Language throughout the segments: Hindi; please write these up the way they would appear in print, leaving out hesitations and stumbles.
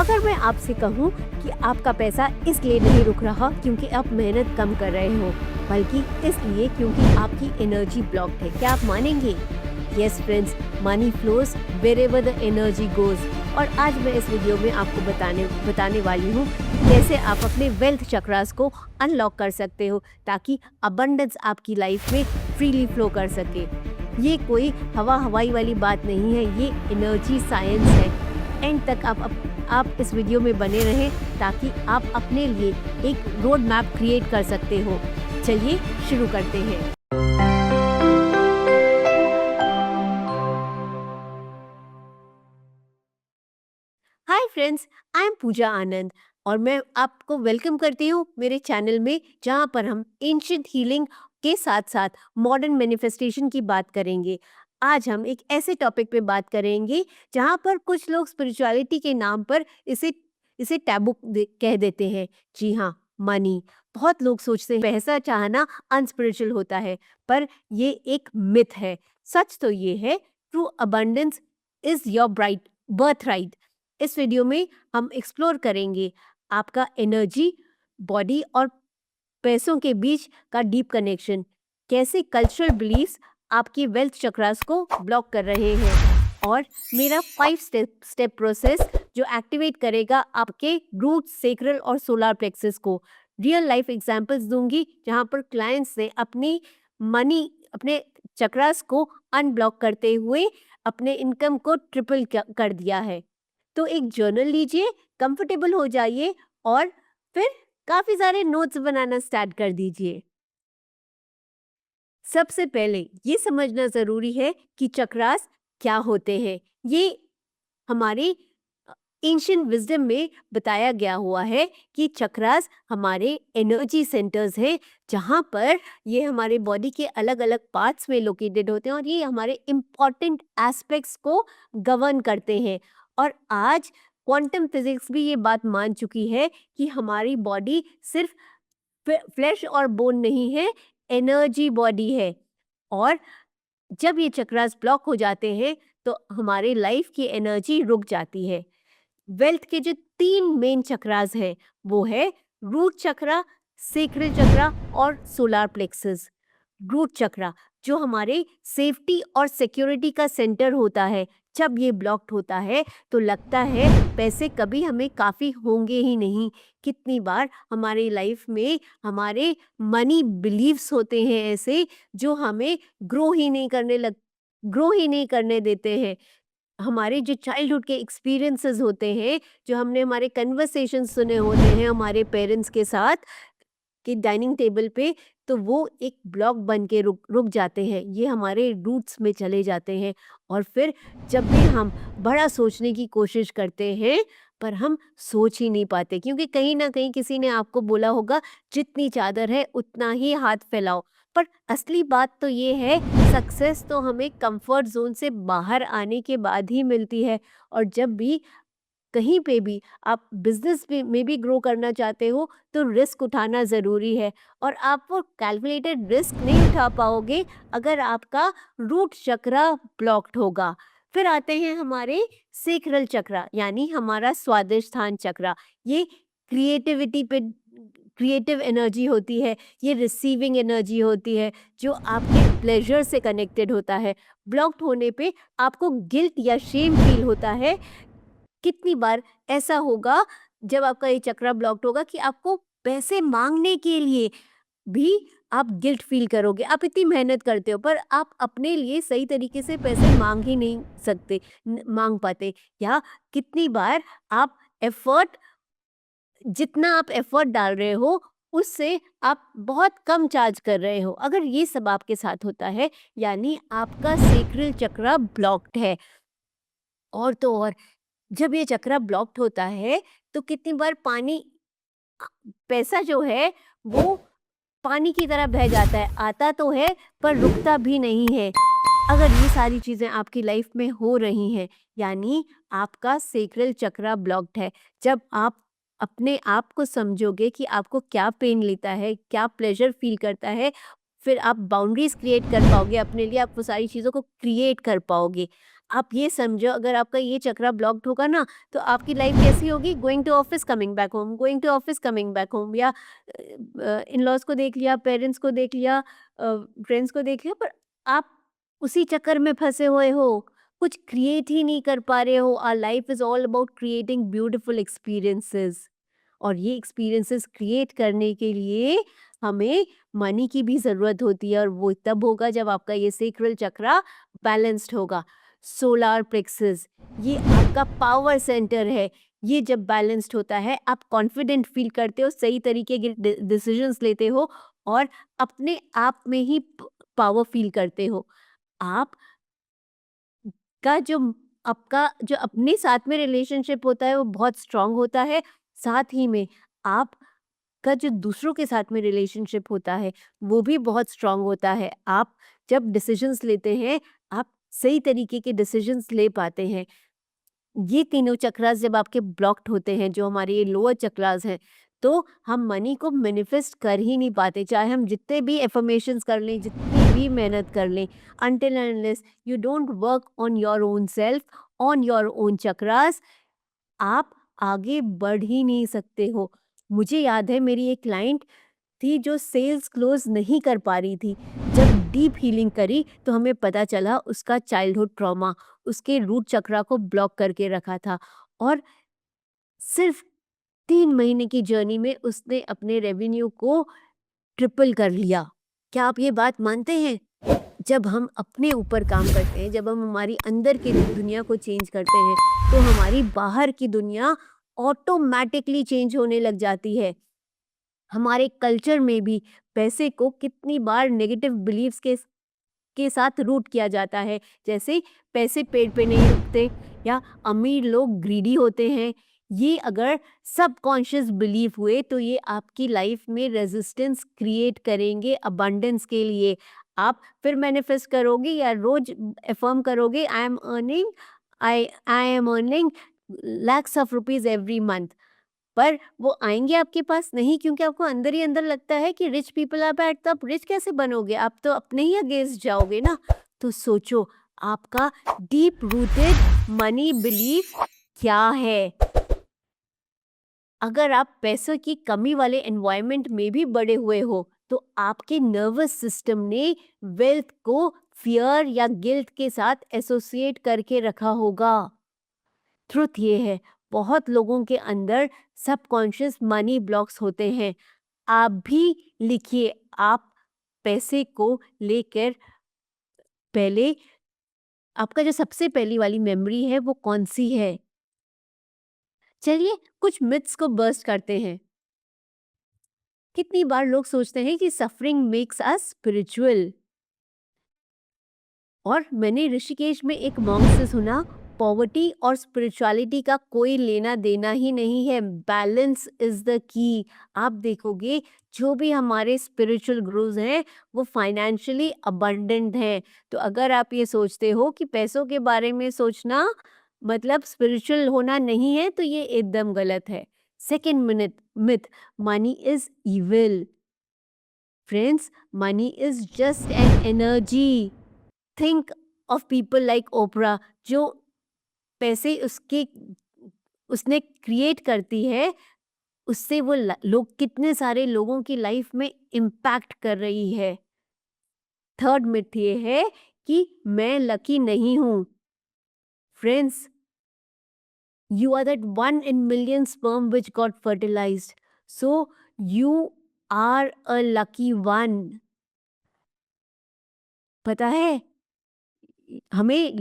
अगर मैं आपसे कहूँ कि आपका पैसा इसलिए नहीं रुक रहा क्योंकि आप मेहनत कम कर रहे हो, बल्कि इसलिए क्योंकि आपकी एनर्जी ब्लॉक्ड है, क्या आप मानेंगे? Yes friends, money flows wherever the energy goes. और आज मैं इस वीडियो में आपको बताने वाली हूँ कैसे आप अपने वेल्थ चक्रास को अनलॉक कर सकते हो ताकि अबंडेंस आपकी लाइफ में फ्रीली फ्लो कर सके। ये कोई हवाई वाली बात नहीं है, ये एनर्जी साइंस है। एंड तक आप इस वीडियो में बने रहें ताकि आप अपने लिए एक रोड मैप क्रिएट कर सकते हो। चलिए शुरू करते हैं। हाय फ्रेंड्स, आई एम पूजा आनंद और मैं आपको वेलकम करती हूँ मेरे चैनल में, जहाँ पर हम एंशिएंट हीलिंग के साथ साथ मॉडर्न मैनिफेस्टेशन की बात करेंगे। आज हम एक ऐसे टॉपिक पे बात करेंगे जहाँ पर कुछ लोग स्पिरिचुअलिटी के नाम पर इसे इसे टैबू कह देते हैं। जी हाँ, मनी। बहुत लोग सोचते हैं पैसा चाहना अनस्पिरिचुअल होता है, पर ये एक मिथ है। सच तो ये है, true abundance is your bright birth right. इस वीडियो में हम एक्सप्लोर करेंगे आपका एनर्जी, बॉडी और पैसों के बीच का डीप कनेक्शन, कैसे कल्चरल बिलीफ्स आपकी वेल्थ चक्रास को ब्लॉक कर रहे हैं, और मेरा 5 स्टेप प्रोसेस जो एक्टिवेट करेगा आपके रूट, सेक्रल और सोलर प्लेक्सस को। रियल लाइफ एग्जांपल्स दूंगी जहां पर क्लाइंट्स ने अपने चक्रास को अनब्लॉक करते हुए अपने इनकम को ट्रिपल कर दिया है। तो एक जर्नल लीजिए, कंफर्टेबल हो जाइए और फिर काफी सारे नोट्स बनाना स्टार्ट कर दीजिए। सबसे पहले ये समझना जरूरी है कि चक्रास क्या होते हैं। ये हमारे एंशिएंट विजडम में बताया गया हुआ है कि चक्रास हमारे एनर्जी सेंटर्स हैं, जहाँ पर ये हमारे बॉडी के अलग अलग पार्ट्स में लोकेटेड होते हैं और ये हमारे इम्पॉर्टेंट एस्पेक्ट्स को गवर्न करते हैं। और आज क्वांटम फिजिक्स भी ये बात मान चुकी है कि हमारी बॉडी सिर्फ फ्लैश और बोन नहीं है, एनर्जी बॉडी है। और जब ये चक्रास ब्लॉक हो जाते हैं तो हमारे लाइफ की एनर्जी रुक जाती है। वेल्थ के जो 3 मेन चक्रास हैं वो है रूट चक्रा, सेक्रल चक्रा और सोलार प्लेक्सस। रूट चक्रा जो हमारे सेफ्टी और सिक्योरिटी का सेंटर होता है, जब ये ब्लॉक्ड होता है तो लगता है पैसे कभी हमें काफ़ी होंगे ही नहीं। कितनी बार हमारी लाइफ में हमारे मनी बिलीव्स होते हैं ऐसे जो हमें ग्रो ही नहीं करने देते हैं। हमारे जो चाइल्डहुड के एक्सपीरियंसेस होते हैं, जो हमने हमारे कन्वर्सेशन सुने होते हैं हमारे पेरेंट्स के साथ कि डाइनिंग टेबल पे, तो वो एक ब्लॉक बन के रुक रुक जाते हैं, ये हमारे रूट्स में चले जाते हैं। और फिर जब भी हम बड़ा सोचने की कोशिश करते हैं, पर हम सोच ही नहीं पाते, क्योंकि कहीं ना कहीं किसी ने आपको बोला होगा जितनी चादर है उतना ही हाथ फैलाओ। पर असली बात तो ये है, सक्सेस तो हमें कंफर्ट जोन से बाहर आने के बाद ही मिलती है। और जब भी कहीं पे भी आप बिजनेस में भी ग्रो करना चाहते हो तो रिस्क उठाना ज़रूरी है। और आप वो कैलकुलेटेड रिस्क नहीं उठा पाओगे अगर आपका रूट चक्रा ब्लॉक्ड होगा। फिर आते हैं हमारे सेक्रल चक्रा, यानी हमारा स्वादिष्ठान चक्रा। ये क्रिएटिविटी पे क्रिएटिव एनर्जी होती है, ये रिसीविंग एनर्जी होती है जो आपके प्लेजर से कनेक्टेड होता है। ब्लॉक्ड होने पे आपको गिल्ट या शेम फील होता है। कितनी बार ऐसा होगा जब आपका ये चक्रा ब्लॉक्ड होगा कि आपको पैसे मांगने के लिए भी आप गिल्ट फील करोगे। आप इतनी मेहनत करते हो पर आप अपने लिए सही तरीके से पैसे मांग ही नहीं सकते, मांग पाते। या कितनी बार आप एफर्ट जितना आप एफर्ट डाल रहे हो उससे आप बहुत कम चार्ज कर रहे हो। अगर ये सब आपके साथ होता है, यानी आपका सेक्रल चक्रा ब्लॉक्ड है। और तो और जब ये चक्रा ब्लॉक्ड होता है तो कितनी बार पैसा जो है वो पानी की तरह बह जाता है, आता तो है पर रुकता भी नहीं है। अगर ये सारी चीज़ें आपकी लाइफ में हो रही हैं, यानी आपका सेक्रल चक्रा ब्लॉक्ड है। जब आप अपने आप को समझोगे कि आपको क्या पेन लेता है, क्या प्लेजर फील करता है, फिर आप बाउंड्रीज क्रिएट कर पाओगे अपने लिए, आप वो सारी चीज़ों को क्रिएट कर पाओगे। आप ये समझो, अगर आपका ये चक्रा ब्लॉक्ड होगा ना, तो आपकी लाइफ कैसी होगी? Going to office, coming back home, going to office, coming back home, या इन लॉज को देख लिया, पेरेंट्स को देख लिया, फ्रेंड्स को देख लिया, पर आप उसी चक्कर में फंसे हुए हो, कुछ क्रिएट ही नहीं कर पा रहे हो। Our life is all about creating beautiful experiences, और ये एक्सपीरियंसेस क्रिएट करने के लिए हमें मनी की भी ज़रूरत होती है, और वो तब होगा जब आपका ये सेक्रल चक्रा बैलेंस्ड होगा। सोलार प्लेक्सस, ये आपका पावर सेंटर है। ये जब बैलेंस्ड होता है, आप कॉन्फिडेंट फील करते हो, सही तरीके के डिसीजंस लेते हो, और अपने आप में ही पावर फील करते हो। आप का जो आपका जो अपने साथ में रिलेशनशिप होता है वो बहुत स्ट्रांग होता है। साथ ही में आप का जो दूसरों के साथ में रिलेशनशिप होता है वो भी बहुत स्ट्रांग होता है। आप जब डिसीजंस लेते हैं, आप सही तरीके के डिसीजंस ले पाते हैं। ये तीनों चक्रास जब आपके ब्लॉक्ड होते हैं, जो हमारे ये लोअर चक्रास हैं, तो हम मनी को मैनिफेस्ट कर ही नहीं पाते, चाहे हम जितने भी एफर्मेशंस कर लें, जितनी भी मेहनत कर लें। Until and unless you don't work on your own self, on your own chakras, आप आगे बढ़ ही नहीं सकते हो। मुझे याद है, मेरी एक क्लाइंट थी जो सेल्स क्लोज नहीं कर पा रही थी। जब डीप हीलिंग करी तो हमें पता चला उसका चाइल्डहुड ट्रॉमा उसके रूट चक्रा को ब्लॉक करके रखा था, और सिर्फ 3 महीने की जर्नी में उसने अपने रेवेन्यू को ट्रिपल कर लिया। क्या आप ये बात मानते हैं? जब हम अपने ऊपर काम करते हैं, जब हम हमारी अंदर की दुनिया को चेंज करते हैं, तो हमारी बाहर की दुनिया ऑटोमैटिकली चेंज होने लग जाती है। हमारे कल्चर में भी पैसे को कितनी बार नेगेटिव बिलीव्स के साथ रूट किया जाता है, जैसे पैसे पेड़ पे नहीं उगते, या अमीर लोग ग्रीडी होते हैं। ये अगर सबकॉन्शियस बिलीफ हुए तो ये आपकी लाइफ में रेजिस्टेंस क्रिएट करेंगे अबंडेंस के लिए। आप फिर मैनिफेस्ट करोगे या रोज अफर्म करोगे, I am earning lakhs of rupees every month, पर वो आएँगे आपके पास नहीं, क्योंकि आपको अंदर ही अंदर लगता है कि रिच पीपल आर बैड, तो आप रिच कैसे बनोगे? आप तो अपने ही अगेंस्ट जाओगे ना। तो सोचो, आपका डीप रूटेड मनी बिलीफ क्या है? अगर आप पैसों की कमी वाले एनवायरनमेंट में भी बड़े हुए हो, तो आपके नर्वस सिस्टम ने वेल्थ को फियर या गिल्ट के साथ एसोसिएट करके रखा होगा। ट्रुथ ये है, बहुत लोगों के अंदर सबकॉन्शियस मनी ब्लॉक्स होते हैं। आप भी लिखिए, आप पैसे को लेकर पहले आपका जो सबसे पहली वाली मेमोरी है वो कौन सी है? चलिए कुछ मिथ्स को बर्स्ट करते हैं। कितनी बार लोग सोचते हैं कि सफरिंग मेक्स अस स्पिरिचुअल, और मैंने ऋषिकेश में एक मॉन्क से सुना, पॉवर्टी और स्पिरिचुअलिटी का कोई लेना देना ही नहीं है, बैलेंस इज द की। आप देखोगे जो भी हमारे स्पिरिचुअल गुरुज हैं वो फाइनेंशियली अबंडेंट हैं। तो अगर आप ये सोचते हो कि पैसों के बारे में सोचना मतलब स्पिरिचुअल होना नहीं है, तो ये एकदम गलत है। Second myth, money is evil. Friends, money is just an energy. Think of people like Oprah, जो पैसे उसके उसने क्रिएट करती है, उससे वो लोग कितने सारे लोगों की लाइफ में इम्पैक्ट कर रही है। थर्ड मिथ ये है कि मैं लकी नहीं हूँ। Friends, you are that one in million sperm which got fertilised, so you are a lucky one. पता है, हमें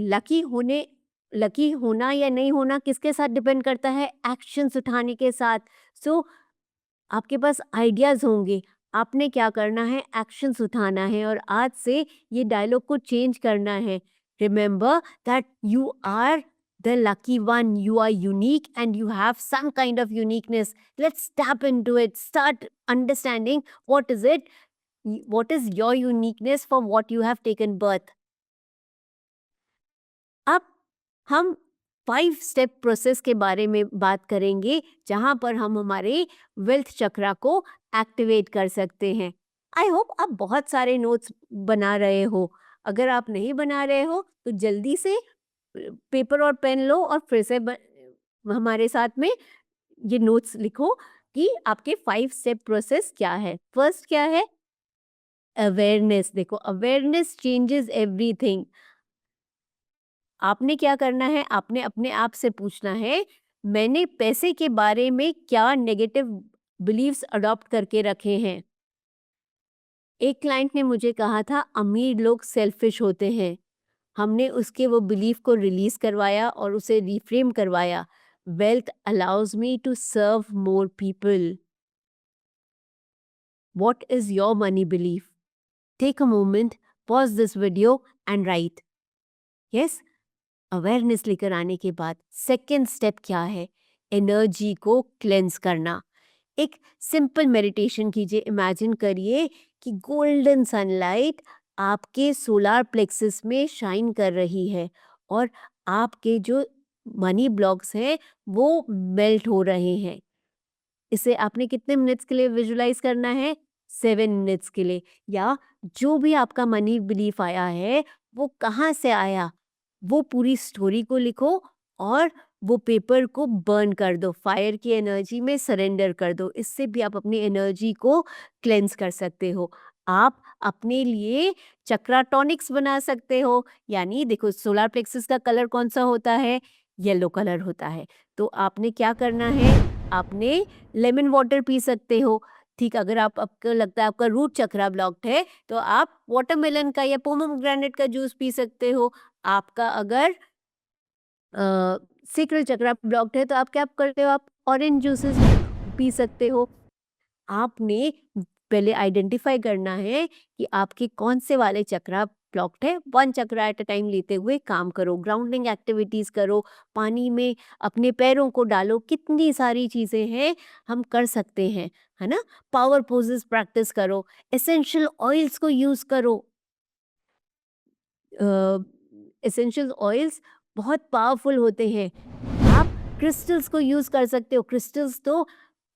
लकी होना या नहीं होना किसके साथ डिपेंड करता है? एक्शंस उठाने के साथ। सो आपके पास आइडियाज होंगे, आपने क्या करना है? एक्शंस उठाना है, और आज से ये डायलॉग को चेंज करना है। Remember that you are the lucky one, you are unique and you have some kind of uniqueness. Let's tap into it, start understanding what is your uniqueness for what you have taken birth. अब हम 5 स्टेप प्रोसेस के बारे में बात करेंगे, जहां पर हम हमारे वेल्थ चक्रा को एक्टिवेट कर सकते हैं। आई होप आप बहुत सारे नोट्स बना रहे हो। अगर आप नहीं बना रहे हो तो जल्दी से पेपर और पेन लो और फिर से हमारे साथ में ये नोट्स लिखो कि आपके 5 स्टेप प्रोसेस क्या है। फर्स्ट क्या है? अवेयरनेस। देखो, अवेयरनेस चेंजेस एवरीथिंग। आपने क्या करना है? आपने अपने आप से पूछना है, मैंने पैसे के बारे में क्या नेगेटिव बिलीव्स अडॉप्ट करके रखे हैं। एक क्लाइंट ने मुझे कहा था, अमीर लोग सेल्फिश होते हैं। हमने उसके वो बिलीफ को रिलीज करवाया और उसे रिफ्रेम करवाया। Wealth allows me to serve more people. What is your money belief? Take a moment, pause this video and write. Yes, awareness लेकर आने के बाद सेकेंड स्टेप क्या है? एनर्जी को क्लेंस करना। एक सिंपल मेडिटेशन कीजिए। इमेजिन करिए कि गोल्डन सनलाइट आपके सोलार प्लेक्सस में शाइन कर रही है और आपके जो मनी ब्लॉक्स हैं वो मेल्ट हो रहे हैं। इसे आपने कितने मिनट्स के लिए विजुलाइज करना है? 7 मिनट्स के लिए। या जो भी आपका मनी बिलीफ आया है वो कहाँ से आया, वो पूरी स्टोरी को लिखो और वो पेपर को बर्न कर दो, फायर की एनर्जी में सरेंडर कर दो। इससे भी आप अपनी एनर्जी को क्लेंस कर सकते हो। आप अपने लिए चक्राटॉनिक्स बना सकते हो। यानी देखो, सोलर प्लेक्सस का कलर कौन सा होता है? येलो कलर होता है। तो आपने क्या करना है? आपने लेमन वाटर पी सकते हो। ठीक, अगर आपको लगता है आपका रूट चक्रा ब्लॉक्ड है तो आप वाटरमेलन का या पोमोग्रेनेट का जूस पी सकते हो। आपका अगर सेक्रल चक्रा ब्लॉक्ड है तो आप क्या करते हो? आप ऑरेंज जूसेस पी सकते हो। आपने पहले आइडेंटिफाई करना है कि आपके कौन से वाले चक्रा ब्लॉक्ड है। 1 चक्रा एट अ टाइम लेते हुए काम करो, ग्राउंडिंग एक्टिविटीज करो, पानी में अपने पैरों को डालो। कितनी सारी चीजें हैं हम कर सकते हैं, है ना? पावर पोजेस प्रैक्टिस करो, एसेंशियल ऑयल्स को यूज करो। एसेंशियल ऑयल्स बहुत पावरफुल होते हैं। आप क्रिस्टल्स को यूज़ कर सकते हो। क्रिस्टल्स तो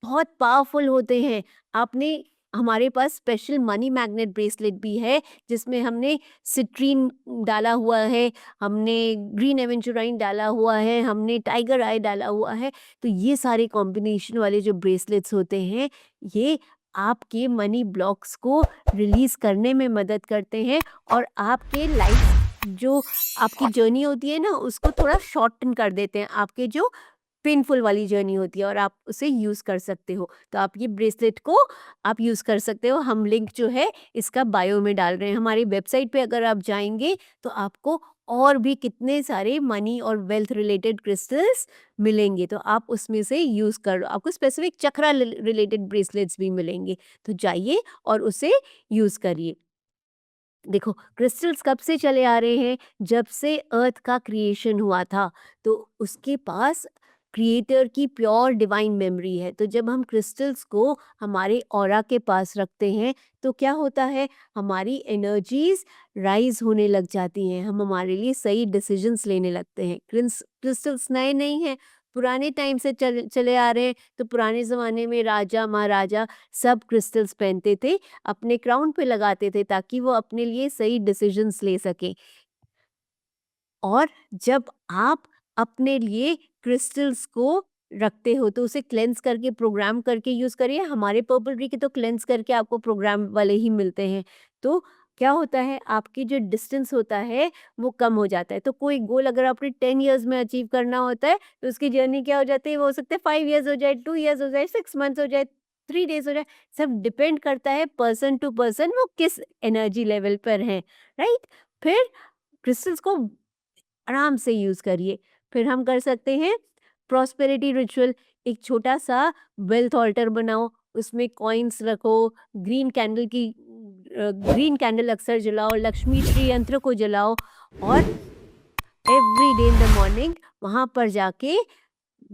बहुत पावरफुल होते हैं। आपने हमारे पास स्पेशल मनी मैग्नेट ब्रेसलेट भी है जिसमें हमने सिट्रीन डाला हुआ है, हमने ग्रीन एवेंचुराइन डाला हुआ है, हमने टाइगर आई डाला हुआ है। तो ये सारे कॉम्बिनेशन वाले जो ब्रेसलेट्स होते हैं ये आपके मनी ब्लॉक्स को रिलीज करने में मदद करते हैं और आपके लाइफ जो आपकी जर्नी होती है ना उसको थोड़ा शॉर्टन कर देते हैं। आपके जो पेनफुल वाली जर्नी होती है और आप उसे यूज़ कर सकते हो। तो आप ये ब्रेसलेट को आप यूज़ कर सकते हो। हम लिंक जो है इसका बायो में डाल रहे हैं। हमारी वेबसाइट पे अगर आप जाएँगे तो आपको और भी कितने सारे मनी और वेल्थ रिलेटेड क्रिस्टल्स मिलेंगे। तो आप उसमें से यूज़ कर आपको स्पेसिफिक चक्रा रिलेटेड ब्रेसलेट्स भी मिलेंगे। तो जाइए और उसे यूज़ करिए। देखो, क्रिस्टल्स कब से चले आ रहे हैं? जब से अर्थ का क्रिएशन हुआ था तो उसके पास क्रिएटर की प्योर डिवाइन मेमोरी है। तो जब हम क्रिस्टल्स को हमारे ऑरा के पास रखते हैं तो क्या होता है? हमारी एनर्जीज राइज होने लग जाती हैं, हम हमारे लिए सही डिसीजंस लेने लगते हैं। क्रिस्टल्स नए नहीं हैं, पुराने टाइम से चले आ रहे हैं। तो पुराने ज़माने में राजा महाराजा सब क्रिस्टल्स पहनते थे, अपने क्राउन पे लगाते थे ताकि वो अपने लिए सही डिसीजंस ले सकें। और जब आप अपने लिए क्रिस्टल्स को रखते हो तो उसे क्लेंस करके प्रोग्राम करके यूज़ करिए। हमारे पर्पल ट्री के तो क्लेंस करके आपको प्रोग्राम वाले ही मिलते हैं। तो क्या होता है, आपकी जो डिस्टेंस होता है वो कम हो जाता है। तो कोई गोल अगर आपने 10 इयर्स में अचीव करना होता है तो उसकी जर्नी क्या हो जाती है? वो हो सकता है 5 इयर्स हो जाए, 2 इयर्स हो जाए, 6 मंथ्स हो जाए, 3 डेज़ हो जाए। सब डिपेंड करता है पर्सन टू पर्सन वो किस एनर्जी लेवल पर हैं, राइट? फिर क्रिस्टल्स को आराम से यूज़ करिए। फिर हम कर सकते हैं प्रॉस्पेरिटी रिचुअल। एक छोटा-सा वेल्थ ऑल्टर बनाओ, उसमें कॉइन्स रखो, ग्रीन कैंडल अक्सर जलाओ, लक्ष्मी श्री यंत्र को जलाओ और every day in the morning वहाँ पर जाके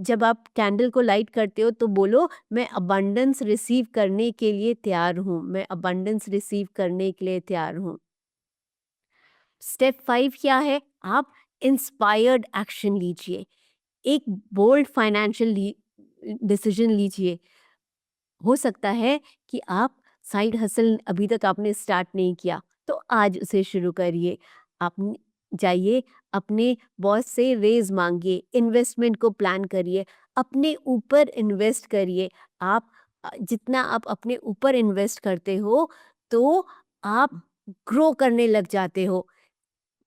जब आप कैंडल को लाइट करते हो तो बोलो, मैं अबंडेंस रिसीव करने के लिए तैयार हूँ, मैं अबंडेंस रिसीव करने के लिए तैयार हूँ। स्टेप 5 क्या है? आप इंस्पायर्ड एक्शन लीजिए। एक बोल्ड फाइनेंशियल डिसीजन लीजिए। हो सकता है कि आप साइड हसल अभी तक आपने स्टार्ट नहीं किया तो आज उसे शुरू करिए। आप जाइए अपने बॉस से रेज़ माँगिए, इन्वेस्टमेंट को प्लान करिए, अपने ऊपर इन्वेस्ट करिए। आप जितना आप अपने ऊपर इन्वेस्ट करते हो, तो आप ग्रो करने लग जाते हो।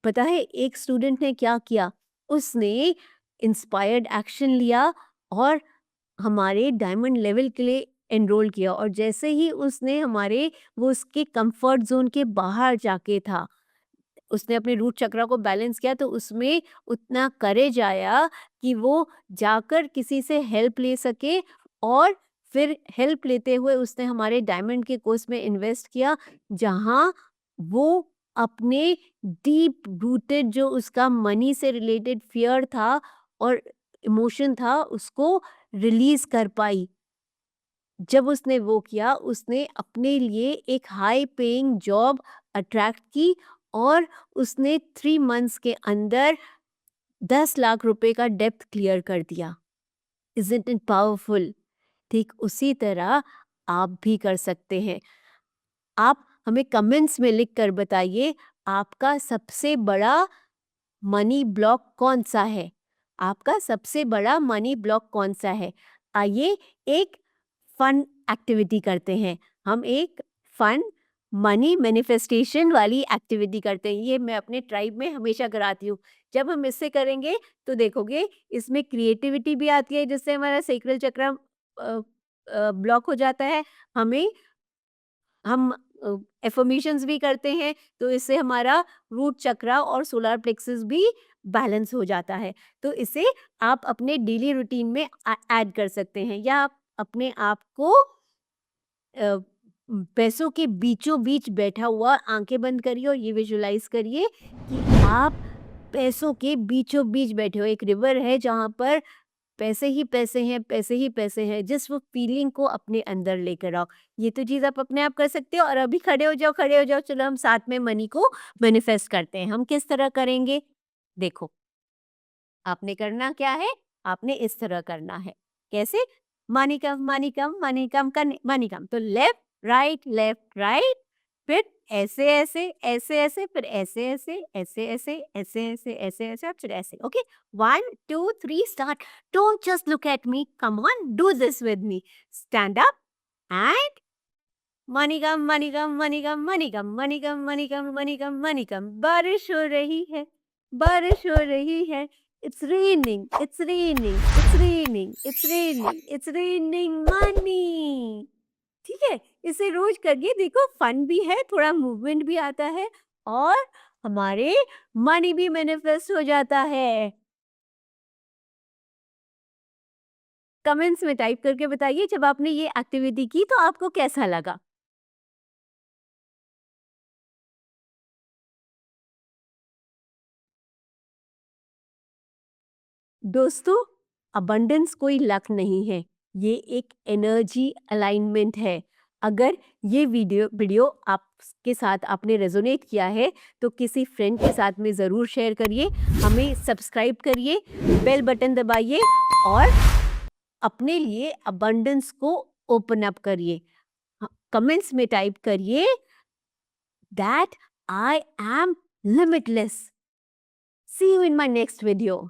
पता है एक स्टूडेंट ने क्या किया? उसने इंस्पायर्ड एक्शन लिया और हमारे डायमंड लेवल के लिए एनरोल किया, और जैसे ही उसने हमारे वो उसके कंफर्ट ज़ोन के बाहर जाके था, उसने अपने रूट चक्रा को बैलेंस किया, तो उसमें उतना करेज आया कि वो जाकर किसी से हेल्प ले सके, और फिर हेल्प लेते हुए उसने हमारे डायमंड के कोर्स में इन्वेस्ट किया, जहाँ वो अपने डीप रूटेड जो उसका मनी से रिलेटेड फियर था और इमोशन था, उसको रिलीज कर पाई। जब उसने वो किया, उसने अपने लिए एक हाई पेइंग जॉब अट्रैक्ट की, और उसने 3 मंथ्स के अंदर 10 लाख रुपए का डेब्ट क्लियर कर दिया। Isn't it powerful? ठीक उसी तरह आप भी कर सकते हैं। आप हमें कमेंट्स में लिख कर बताइए, आपका सबसे बड़ा मनी ब्लॉक कौन-सा है? आपका सबसे बड़ा मनी ब्लॉक कौन-सा है? आइए एक फन एक्टिविटी करते हैं। हम एक फन मनी मैनिफेस्टेशन वाली एक्टिविटी करते हैं। ये मैं अपने ट्राइब में हमेशा कराती हूँ। जब हम इससे करेंगे तो देखोगे इसमें क्रिएटिविटी भी आती है, जिससे हमारा सैक्रल चक्र अ ब्लॉक हो जाता है। हमें हम एफर्मेशंस भी करते हैं, तो इससे हमारा रूट चक्रा और सोलर प्लेक्सस भी बैलेंस हो जाता है। तो इसे आप अपने डेली रूटीन में ऐड कर सकते हैं, या आप अपने आप को अ, पैसों के बीचों बीच बैठा हुआ आंखें बंद करिए और ये विजुलाइज करिए कि आप पैसों के बीचों बीच बैठे हो। एक रिवर है जहाँ पर पैसे ही पैसे हैं, पैसे ही पैसे हैं, जिस वो फीलिंग को अपने अंदर लेकर आओ। ये तो चीज़ आप अपने आप कर सकते हो, और अभी खड़े हो जाओ, चलो हम साथ में मनी को मैनिफेस्ट करते हैं। हम किस तरह करेंगे? देखो, आपने करना क्या है? आपने इस तरह करना है। कैसे? Money come, money come, money कम करने, मनी कम। तो लेफ्ट, राइट, फिर ऐसे-ऐसे, ऐसे-ऐसे, फिर ऐसे-ऐसे, ऐसे-ऐसे, ऐसे-ऐसे, ऐसे-ऐसे और फिर ऐसे। Okay? 1, 2, 3 start. Don't just look at me, come on, do this with me. Stand up and money come, money come, money come, money come, money come, money come, money come, money come. बारिश हो रही है, बारिश हो रही है। It's raining, it's raining, it's raining, it's raining, it's raining money. ठीक है? इसे रोज करिए, देखो फन भी है, थोड़ा मूवमेंट भी आता है, और हमारे मनी भी मैनिफेस्ट हो जाता है। कमेंट्स में टाइप करके बताइए जब आपने ये एक्टिविटी की तो आपको कैसा लगा? दोस्तों, अबंडेंस कोई लक नहीं है, ये एक एनर्जी अलाइनमेंट है। अगर ये वीडियो आपके साथ आपने रेजोनेट किया है, तो किसी फ्रेंड के साथ में ज़रूर शेयर करिए, हमें सब्सक्राइब करिए, बेल बटन दबाइए, और अपने लिए अबंडेंस को ओपन अप करिए। कमेंट्स में टाइप करिए that I am limitless. See you in my next video.